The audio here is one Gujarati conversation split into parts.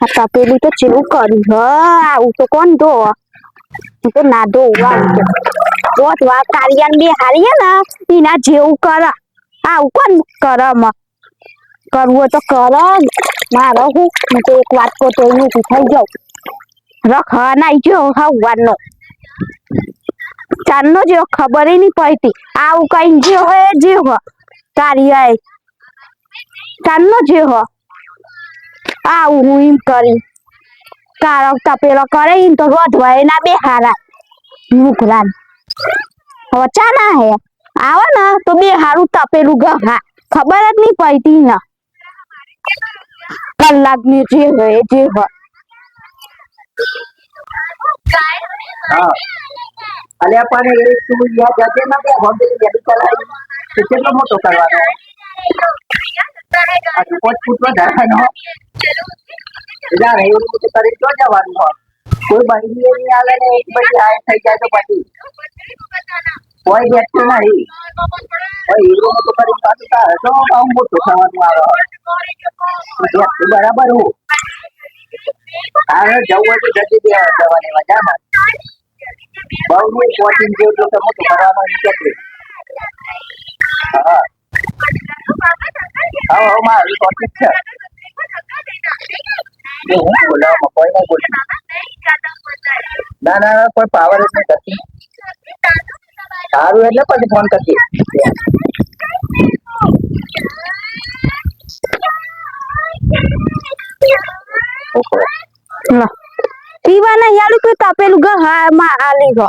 આ તપેલું તો ચેવું કર્યું હ આવું તો કોણ ધો હું તો ના ધોવા રોજ વા કારિયાન બે હારીએ ને એના જેવું કર આવું કોણ કરમ કરવું તો કર મારો હું તો એક વાત તો તોય થઈ જાઉં રખ નાઈ ગયો હવાનો ચાંદનો જેવો ખબર નહીં પડતી આવું કઈ જે હોય જે હો કારિયા ચાંદનો જે હો આવું હું એમ કરી કાળો તપેલો કરે એમ તો રોધવા એના બે હારા મુકરાન હવે ચા ના હે આવે ને તો બે હારું તપેલું ગહા ખબર જ નહીં પડતી ને કલાક ની જે હોય જે હોય હા અલ્યા પણ એ તું યાદ જજે ના કે હોમ ડિલિવરી કરાવી તો કેટલો મોટો કરવાનો આ 5 ફૂટ વધારવાનો જા રે એવું તો કરી તો જવાનું હોય કોઈ બંધી નહીં આલે ને એક બધી હાય થઈ જાય તો પછી કોઈ વ્યક્તિ નહીં ભાઈ એવું તો કરી પાછું તારે તો આમ મોટો થવાનું આવે બરાબર હું હા જવું હોય તો જલ્દી બે જવાની મજામાં બહુ નહીં પહોંચીને જેવું તો મોટું કરવાનું નીકળે હા હા મારું ટોપિક છે હું બોલાવવામાં કોઈ નહીં બોલું ના ના કોઈ પાવર જ નહીં કરતી સારું એટલે પછી ફોન કરતી પીવાના યાલું કે તપેલું ગ હા માં આલી ગો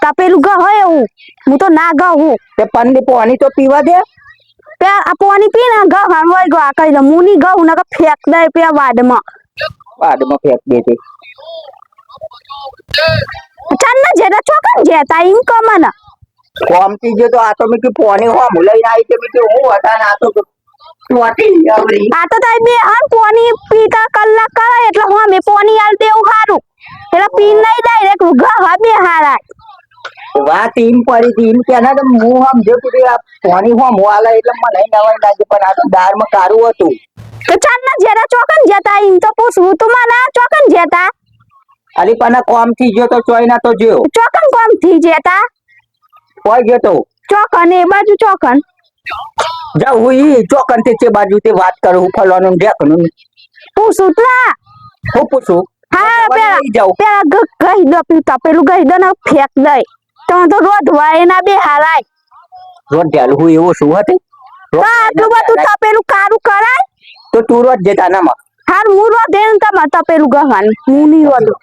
તપેલું ગ હોય એવું હું તો ના ગઉં હું તે પનની પાણી તો પીવા દે તે આ પાણી પી ને ગ હા હોય ગો આ કઈ લે મુની ગઉં ને ફેંક દે પે વાડમાં ફેંક દે છે ચાલ ને જેડા ચોકન જેતા ઇન કમન કોમતી જે તો આ તો મી કે પાણી હોમ લઈને આવી છે મી કે હું હતા ને આ તો ટોટી આવરી આ તો તાઈ બે આમ પાણી પીતા કલાક કરે એટલે હું મે પાણી આલ દેવું હારું એટલે પી નહીં ડાયરેક્ટ ગ હા બે હારા વાત ઈમ પડી હતી ઈમ કે ના તો હું આમ જો કે આ પાણી હોમ વાલા એટલે મને નવાઈ લાગે પણ આ તો દાળમાં કારું હતું તો ચાલ ને જેડા ચોકન જેતા ઇન તો પૂછવું તું મને ચોકન જેતા અલી પણ કોમ થી ગયો તો ચોઈ ના તો જો ચોકન કોમ થી જેતા કોઈ ગયો તો ચોકન એ બાજુ ચોકન જાઉં હું ચોકન થી તે બાજુ તે વાત કરું ફલવાનું ઢેકનું પૂછું તા હું પૂછું હા પેલા જાઉં પેલા ગઈ દો તપેલું ગઈ દો ને ફેંક દઈ તો રોધવા એના બે હારાય રોજ ઢાલું હું એવું શું હતું આટલું બધું તપેલું કારું કરાય તો તું રોજ જતા નામાં હાર હું રોધે ને તમારે તપેલું ગવાનું હું નહીં રોધું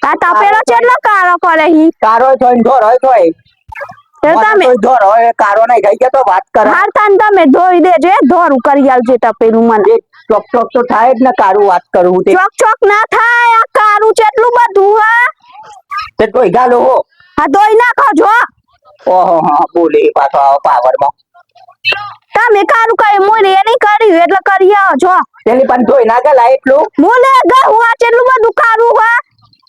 આ તપેલો કેટલો કારો કરે હી કારો જોઈને ઢોર હોય તોય તમે ઢોર હોય કારો નહીં ગઈ ગયા તો વાત કરે હાર તાન તમે ધોઈ દેજે ધોરું કરી આલજે તપેલું મને ચોક ચોક તો થાય જ ને કારું વાત કરું તે ચોક ચોક ના થાય આ કારું કેટલું બધું હા તે તોય ગાલો હો આ ધોઈ નાખો જો ઓહો હા બોલે પાછો આવો પાવરમાં તમે કારું કઈ મોરે નહીં કર્યું એટલે કરી આવો છો તેની પણ ધોઈ ના ગલા એટલું મોલે ગહું આ કેટલું બધું કારું હા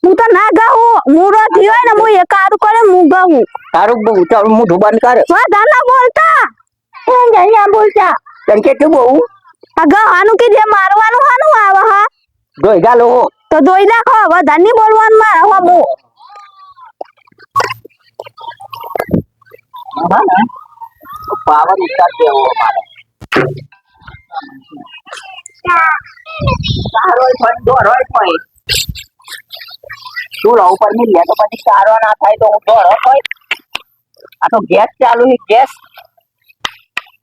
હું તો ના ગહું મુરો થયો ને હું એ કારું કરે હું ગહું તારું મોઢું બંધ કરે વધારે બોલતા હું અહીંયા બોલતા તને કેટલું બહુ આ ગહાનું કે જે મારવાનું હાનું આવે હા ધોઈ ગાલો હો તો ધોઈ નાખો વધારે નહીં બોલવાનું મારે હો મો પાવર ઉતાર દેવો મારે સારો ફોન દોરો હોય તું રહું પર મિલ લે તો પછી સારો ના થાય તો હું દોરો હોય આ તો ગેસ ચાલુ છે ગેસ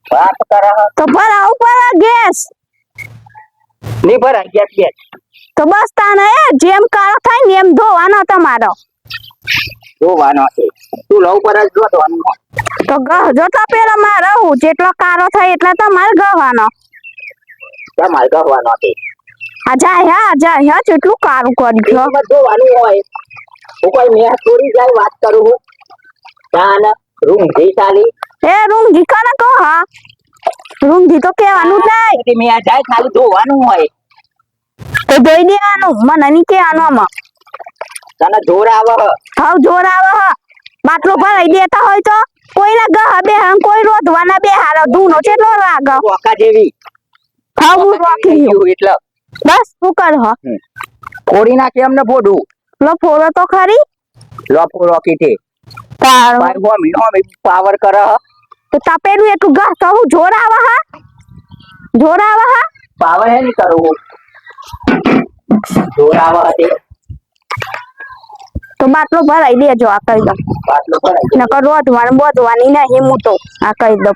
વાત કરે તો ભરા ઉપર ગેસ નહીં ભરાય ગેસ ગેસ તો બસ તાને જેમ કાળો થાય ને એમ ધોવાનો તમારો જોવાનો છે તું લવ પર જ જોવાનું તો ગહજો તો પેલા માં રહું જેટલો કાળો થાય એટલે તમારે ગહવાનો તમારે ગહવાનો છે આ જાય જેટલું કાળું કરી ગયો જોવાનું હોય હું કોઈ મેં ચોરી જાય વાત કરું હું ચાલ રૂમ જઈ ચાલી એ રૂંગી કને કહો હા રૂંગી તો કહેવાનું જ નહીં મેં જાય ખાલી ધોવાનું હોય તો ધોઈ દેવાનું મને નહીં કહેવાનું આમાં તને જોર આવે હાવ જોર આવે હ બાટલો ભરાઈ દેતા હોય તો કોઈના ગહ બે હમ કોઈ રોધવાના બે હારો ધૂનો કેટલો રાગ ઓકા જેવી હાવ હું રોકી એટલે બસ શું કર હ ફોડી નાખે એમને ફોડું લો ફોડો તો ખરી લોફો રોકી છે તારો ભાઈ હોમી પાવર કરે હ. તો તપેલું એક ઘર તો હું જોર આવે હા પાવર હે નહીં કરવું જોર આવે તે તો બાટલો ભરાઈ દેજો આ કહી દઉં બાટલો પર નકર રોધવાનું બોધવાની નહીં હું તો આ કહી દઉં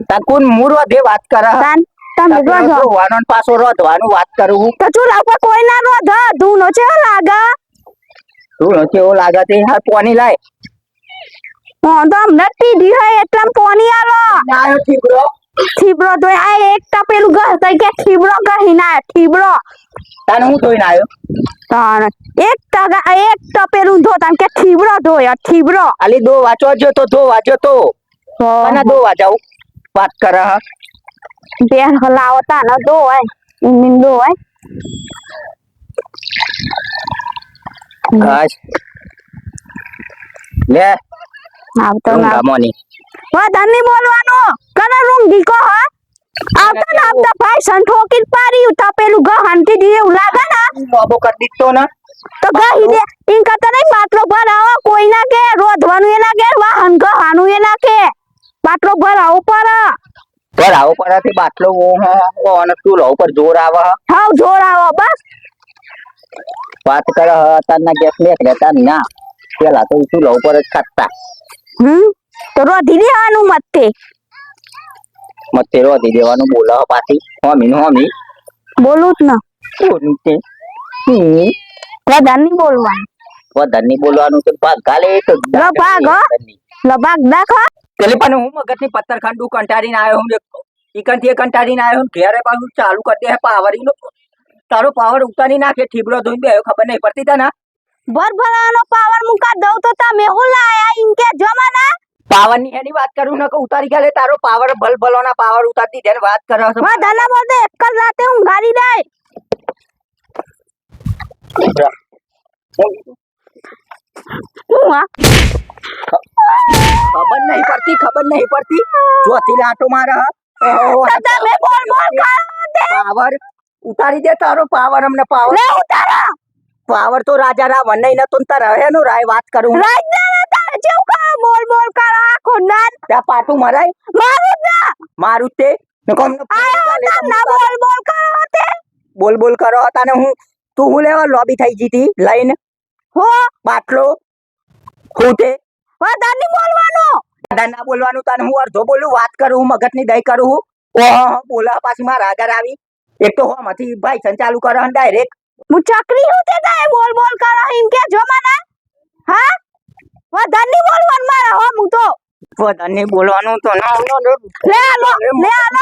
તાર કોણ મૂરો દે વાત કરે હ. તાન તમે રોધો ધોવાનો ને પાછો રોધવાનું વાત કરું હું તો ચૂલા ઉપર કોઈ ના રોધ ધૂનો છે લાગે તું કેવો લાગે તે હા પોની લાય તો અમને ટીડી હોય એટલે પોની આલો ના આવ્યો ઠીકરો થીબડો તો આ એક તપેલું ઘર તઈ કે થીબડો કહી ના થીબડો તને હું ધોઈને આવ્યો તાણ એક તપેલું ધો તાન કે થીબડો ધોય થીબડો આલી દો વાંચો જો તો દો વાંચો તો અને દો વાંચાવું વાત કરે હ બે હલાવો તાન ધોય ઇન ધોય બસ લે આવતો ના ગામોની વધારે બોલવાનું કને રૂમ દીકો હ આવતા ના આવતા ભાઈ સંઠોકી પારી તપેલું ગહનથી દી એવું લાગે ને બાબો કરી દીધો ને તો ગહી દે ઇન કરતા નહીં બાટલો ભરાવો કોઈ ના કે રોધવાનું એ ના કે વાહન ગહાનું એ ના કે બાટલો ભરાવો પર પર આવો પરાથી બાટલો ઓ અને તું લો ઉપર જોર આવે હ. હાવ જોર આવો બસ વાત કરે હ તારના ગેસ લે લેતા ના પેલા તો તું લો ઉપર જ ખાતા તો રોધી દેવાનું મતે મતે રોધી દેવાનું બોલો પાછી હોમી બોલું જ ના કોણ તે વધારે નહીં બોલવાનું વધારે નહીં બોલવાનું તો ભાગ ગાલે તો લો ભાગ હો. લબાગ દાખો પેલી પણ હું મગજની પથ્થર ખંડુ કંટાળીને આવ્યો હું ઈકનથી કંટાળીને આવ્યો હું ઘેરે પાછું ચાલુ કરી દે પાવરીનો તારો પાવર ઉતારી નાખે ઠીબડો ધોઈ બે ખબર નહીં પડતી તને ભરભરાનો પાવર મુકા દઉં તો તમે હું લાયા ઇનકે જમાના પાવર ની એની વાત કરું ને કે ઉતારી ગયા તારો પાવર ભલભલોના પાવર ઉતારતી જેને વાત કરો છો વધારે બોલતે એક જ રાતે ઊંઘાડી દે હું આ ખબર નહીં પડતી ચોથી લાટો મારે તો તમે બોલ બોલ કરો તે પાવર ઉતારી દે તારો પાવર અમને પાવર લે ઉતારો પાવર તો રાજા રાવણ નહીં નતો તાર રહે નો રાય વાત કરું રાજદાના તારે જેવું કરો બોલ બોલ કરો આખો નાન ત્યાં પાટું મરાય મારું જ ના મારું તે આયો ના બોલ બોલ કરો તે બોલ કરો તને હું તું હું લેવા લોબી થઈ જીતી લઈને હો બાટલો હું તે વધારે નહીં બોલવાનું ના બોલવાનું તને હું અડધો બોલું વાત કરું હું મગજની દઈ કરું હું ઓહો બોલા પાછી મારા આગળ આવી એક તો હોમાંથી ભાઈ સંચાલુ કરો ડાયરેક્ટ હું ચકરી હું તે તાય બોલ બોલ કરો ઇન કે જમાના હા વધારે નહીં બોલવાનું મારા હો હું તો વધારે બોલવાનું તો ના લે આલો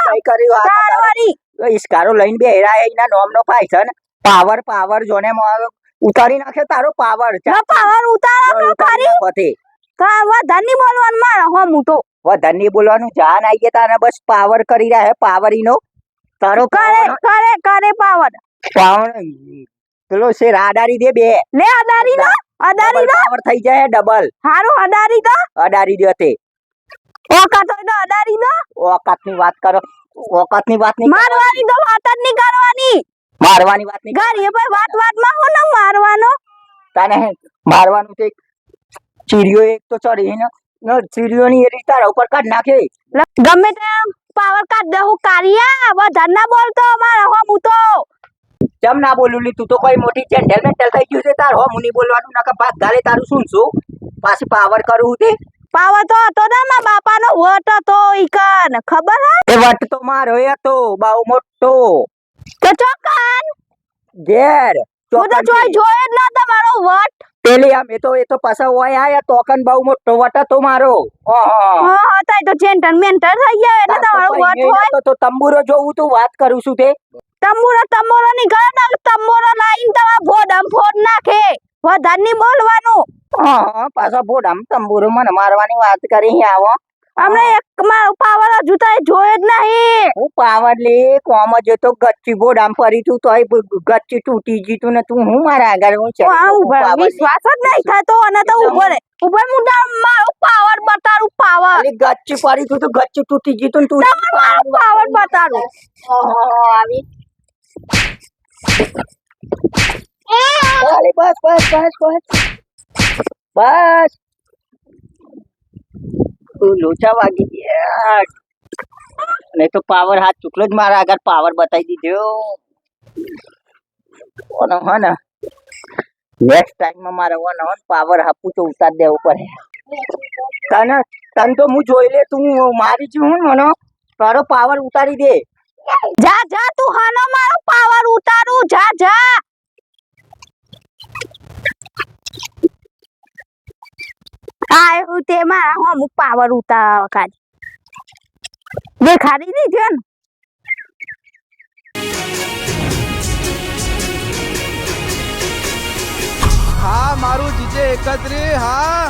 કઈ કરી વાત તારવારી ઈસ્કારો લઈને બે હેરાય એના નોમનો ભાઈ છે ને પાવર જોને ઉતારી નાખે તારો પાવર ના પાવર ઉતારો તો ખરી પછી તો વધારે નહીં બોલવાનું મારા હો હું તો વધારે નહીં બોલવાનું જાન આવી ગયા તારે બસ પાવર કરી રહ્યા હે પાવરીનો તારો કરે પાવર પાવર પેલો છે રાડારી દે બે લે અડારી દો પાવર થઈ જાય ડબલ હારું અડારી દો અડારી દે તે ઓકાત હોય તો અડારી દો ઓકાતની વાત કરો ઓકાતની વાત નહીં મારવાની તો વાત જ નહીં કરવાની મારવાની વાત નહીં ગાડીએ પર વાતમાં હું ન મારવાનો તને મારવાનું તે ચીરિયો એક તો ચડી ને ચીરિયોની એ રીતે તારા ઉપર કાઢ નાખે ગમે તેમ પાવર કાઢ દે હું કારિયા વધારે ના બોલતો મારા હો હું તો કેમ ના બોલું લી તું તો કોઈ મોટી જેન્ટલ મેન્ટલ થઈ ગયું છે તાર હો મુની બોલવાનું ના ભાગ ગાલે તારું શું પાછી પાવર કરું તે પાવર તો હતો ને મારા બાપાનો વટ હતો ઈકન ખબર હે એ વટ તો મારો હતો બહુ મોટો તો ચોકન ઘેર હું તો જોઈ જ ના તમારો વટ પેલી આમ એ તો પાછા હોય આયા તોકન બહુ મોટો વટ હતો મારો હા તાઈ તો જેન્ટલ મેન્ટલ થઈ ગયા એટલે તમારો વટ હોય તો તંબુરો જોવું તું વાત કરું છું તે તંબુરો ની ઘર ના તંબુરો લાઈન તમારા ભોડમ ફોડ નાખે વધારે નહીં બોલવાનું પાછા ભોડામ તંબુરો મને મારવાની વાત કરી આવો હમણે એક મારો પાવર હજુ તાઈ જોયે જ નહીં હું પાવર લે કોમ જ તો ગચ્ચી ભોડામ ફરી તું તોય ગચ્ચી તૂટી જીતું ને તું હું મારા આગળ હું છે વિશ્વાસ જ નહીં થતો અને તો ઉપર મુંડા મારો પાવર બતાડું પાવર ગચ્ચી ફરી તું તો ગચ્ચી તૂટી જીતું તું પાવર બતાડું આવી બસ બસ બસ બસ બસ તું લોચા વાગી ગયા નહીં તો પાવર હાથ ચૂકલો જ મારા આગળ પાવર બતાવી દીધો ઓનો હે ને નેક્સ્ટ ટાઈમમાં મારે ઓનો પાવર હાપું તો ઉતાર દેવું પડે તને તો હું જોઈ લે તું મારી છું હું મને તારો પાવર ઉતારી દે જા જા તું હાનો મારો પાવર ઉતારું જા જા આ હું તે મારા અમુક પાવર ઉતારવા કાઢ દેખાડી દીધો ને હા મારું જીજે એકત્રી હા